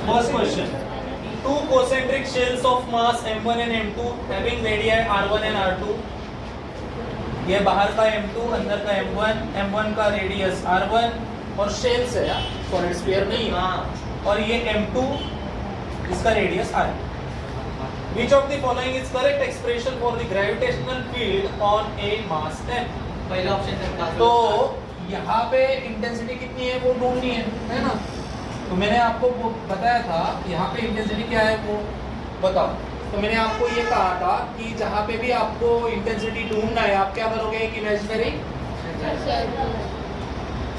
First question. Two concentric shells of mass m1 and m2 having radii r1 and r2. ये बाहर का m2, अंदर का m1, m1 का रेडियस r1 और शेल्स है यार, सॉलिड स्फीयर नहीं है। और ये m2, इसका radius r। Which of the following is correct expression for the gravitational field on a mass m? पहला ऑप्शन तो यहाँ पे इंटेंसिटी कितनी है वो ढूंढनी है ना। तो मैंने आपको वो बताया था यहाँ पे इंटेंसिटी क्या है वो बताओ। तो मैंने आपको ये कहा था कि जहाँ पे भी आपको इंटेंसिटी ढूंढना है आप क्या करोगे, एक इमेजिनरी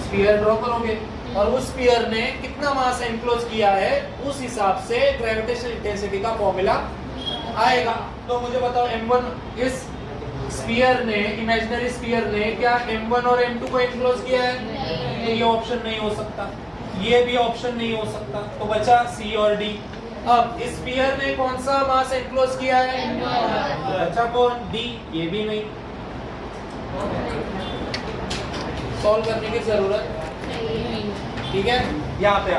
स्फीयर ड्रॉ करोगे और उस स्फीयर ने कितना मास एनक्लोज किया है उस हिसाब से ग्रेविटेशनल इंटेंसिटी का फॉर्मूला आएगा। तो मुझे बताओ m1 इस स्फीयर ने, इमेजिनरी स्फीयर ने क्या m1 और m2 को एनक्लोज किया है? तो ये ऑप्शन नहीं हो सकता, ये भी ऑप्शन नहीं हो सकता, तो बचा सी और डी। अब इस स्फीयर ने कौन सा मास एनक्लोज किया है? बचा कौन? डी। ये भी नहीं। सॉल्व करने की जरूरत ठीक है। यहाँ पे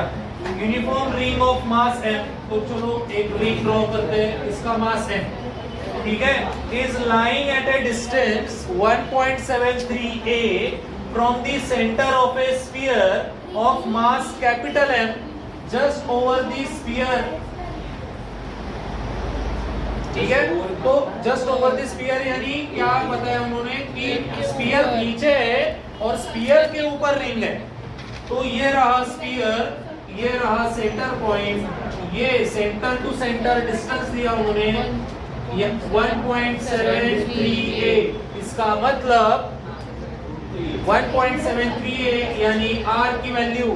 uniform ring of mass m, तो चलो एक रिंग ड्रॉ करते हैं, इसका मास m ठीक है, is lying at A distance 1.73 a from the center of a sphere of mass capital M just over the sphere ठीक है। तो just over the sphere यानी क्या बताया उन्होंने कि स्फीयर नीचे है और स्फीयर के ऊपर रिंग है। तो ये रहा स्फीयर, ये रहा सेंटर पॉइंट, ये सेंटर टू सेंटर डिस्टेंस दिया उन्होंने ये 1.73 a। इसका मतलब 1.73 a यानी r की वैल्यू,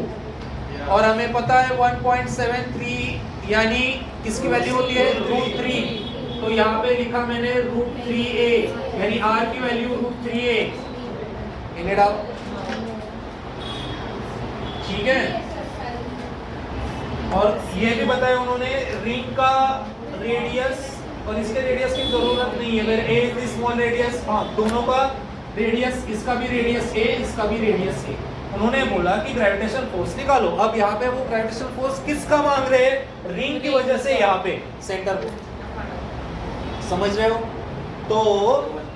और हमें पता है 1.73 यानी किसकी वैल्यू होती है? √3। तो यहाँ पे लिखा मैंने √3a यानी r की वैल्यू √3a। इन्हें डाल ठीक है। और ये भी बताया उन्होंने रिंग का रेडियस और इसके रेडियस की जरूरत नहीं है, अगर a इज स्मॉल रेडियस, हाँ दोनों का रेडियस, इसका भी रेडियस a, इसका भी रेडियस a। उन्होंने बोला कि ग्रेविटेशनल फोर्स निकालो। अब यहाँ पे वो ग्रेविटेशनल फोर्स किसका मांग रहे हैं? रिंग की वजह से यहाँ पे सेंटर को, समझ रहे हो? तो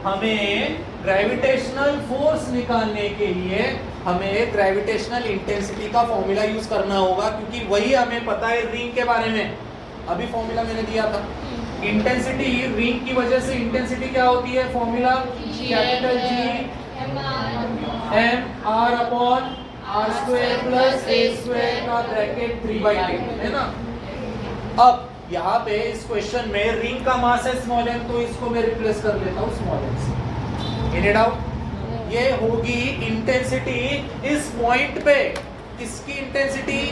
हमें ग्रेविटेशनल फोर्स निकालने के लिए हमें ग्रेविटेशनल इंटेंसिटी का फॉर्मूला यूज करना होगा, क्योंकि वही हमें पता है रिंग के बारे में। अभी फॉर्मूला मैंने दिया था, इंटेंसिटी रिंग की वजह से इंटेंसिटी क्या होती है? Formula capital G m r upon r square plus a square का ब्रैकेट 3/2 है ना। अब यहाँ पे इस क्वेश्चन में रिंग का मास है स्मॉल m, तो इसको मैं रिप्लेस कर देता हूँ स्मॉल m से। Any doubt? ये होगी इंटेंसिटी इस पॉइंट पे, किसकी इंटेंसिटी?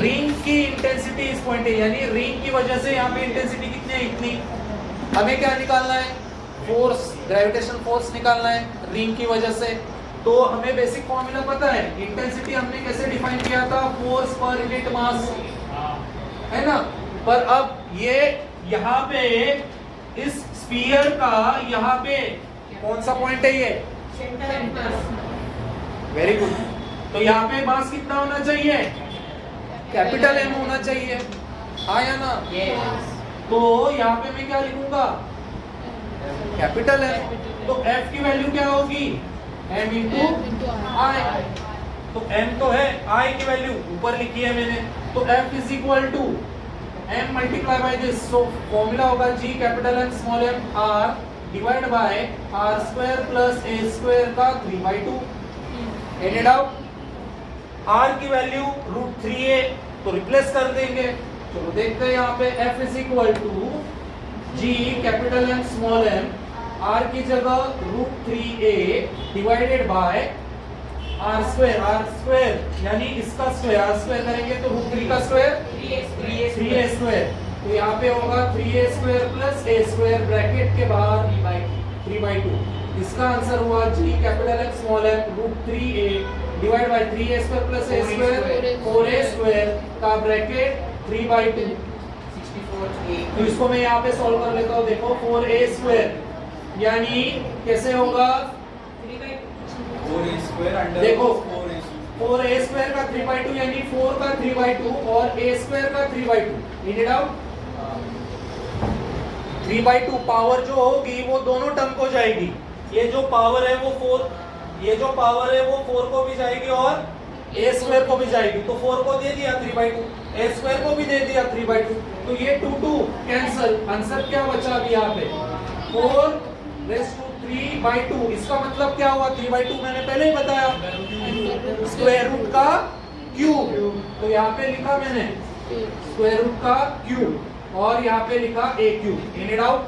रिंग की इंटेंसिटी इस पॉइंट है, यानी रिंग की वजह से यहाँ पे इंटेंसिटी कितनी है? इतनी। हमें क्या निकालना है? फोर्स, ग्रेविटेशनल फोर्स निकालना है रिंग की वजह से। तो हमें बेसिक फॉर्मूला पता है, इंटेंसिटी हमने कैसे डिफाइन किया था? फोर्स पर यूनिट मास, है ना। पर अब ये यहाँ पे इस स्फीयर का यहाँ पे कौन सा पॉइंट है? ये वेरी गुड। तो यहाँ पे मास कितना होना चाहिए? कैपिटल M होना चाहिए, आया ना? तो यहाँ पे मैं क्या लिखूंगा? Capital M। तो F की वैल्यू क्या होगी? M into I। तो M तो है, I की वैल्यू ऊपर लिखी है मैंने, तो F is equal to M multiply by this. So formula होगा G capital M small m R divide by R square plus A square का 3/2। Any doubt? R की वैल्यू √3a, तो रिप्लेस कर देंगे। चलो देखते हैं यहाँ पे F is equal to G capital M small m, R की जगह √3a divided by R square यानी इसका स्क्वायर, R स्क्वायर करेंगे तो √3 का स्क्वायर 3a स्क्वायर। तो यहाँ पे होगा 3a square plus a square bracket के बाहर 3/2। इसका आंसर हुआ G capital M small m √3a divide bye 3a square plus a square 4a square का ब्रैकेट 3/2। तो इसको मैं यहाँ पे सॉल्व कर लेता हूँ। देखो 4a स्क्वायर यानी कैसे होगा? देखो 4a स्क्वायर का 3/2 यानी 4 का 3/2 और a स्क्वायर का 3/2 इन इट आउट 3/2 पावर जो होगी वो दोनों टर्म को जाएगी। ये जो पावर है वो 4, ये जो पावर है वो 4 को भी जाएगी और a स्क्वायर को भी जाएगी। तो 4 को दे दिया 3/2, a स्क्वायर को भी दे दिया 3/2, तो ये 2 कैंसल। आंसर क्या बचा अभी यहाँ पे 4 रेज़ टू 3/2। इसका मतलब क्या हुआ 3/2 मैंने पहले ही बताया स्क्वायर रूट का क्यूब। तो यहाँ पे लिखा मैंने स्क्वायर रूट का क्यूब और यहाँ पे लिखा a cube. In it out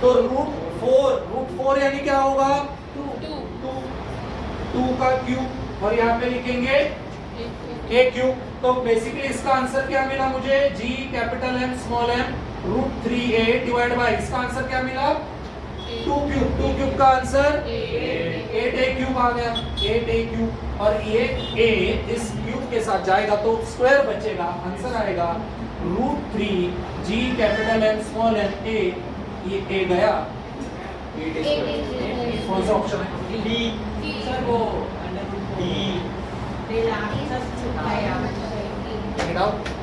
तो रूट 4 यानी क्या होगा 2 का क्यूब और यहाँ पे लिखेंगे a क्यूब। तो बेसिकली इसका आंसर क्या मिला मुझे g capital M small m root 3a divide by इसका आंसर क्या मिला 2 क्यूब का आंसर 8a क्यूब आ गया 8a क्यूब और ये a इस क्यूब के साथ जाएगा तो स्क्वायर बचेगा। आंसर आएगा root 3 g capital M small m a। ये a गया कौन सा ऑप्शन है डी सर वो डी डी लास्ट छुपाया Get out.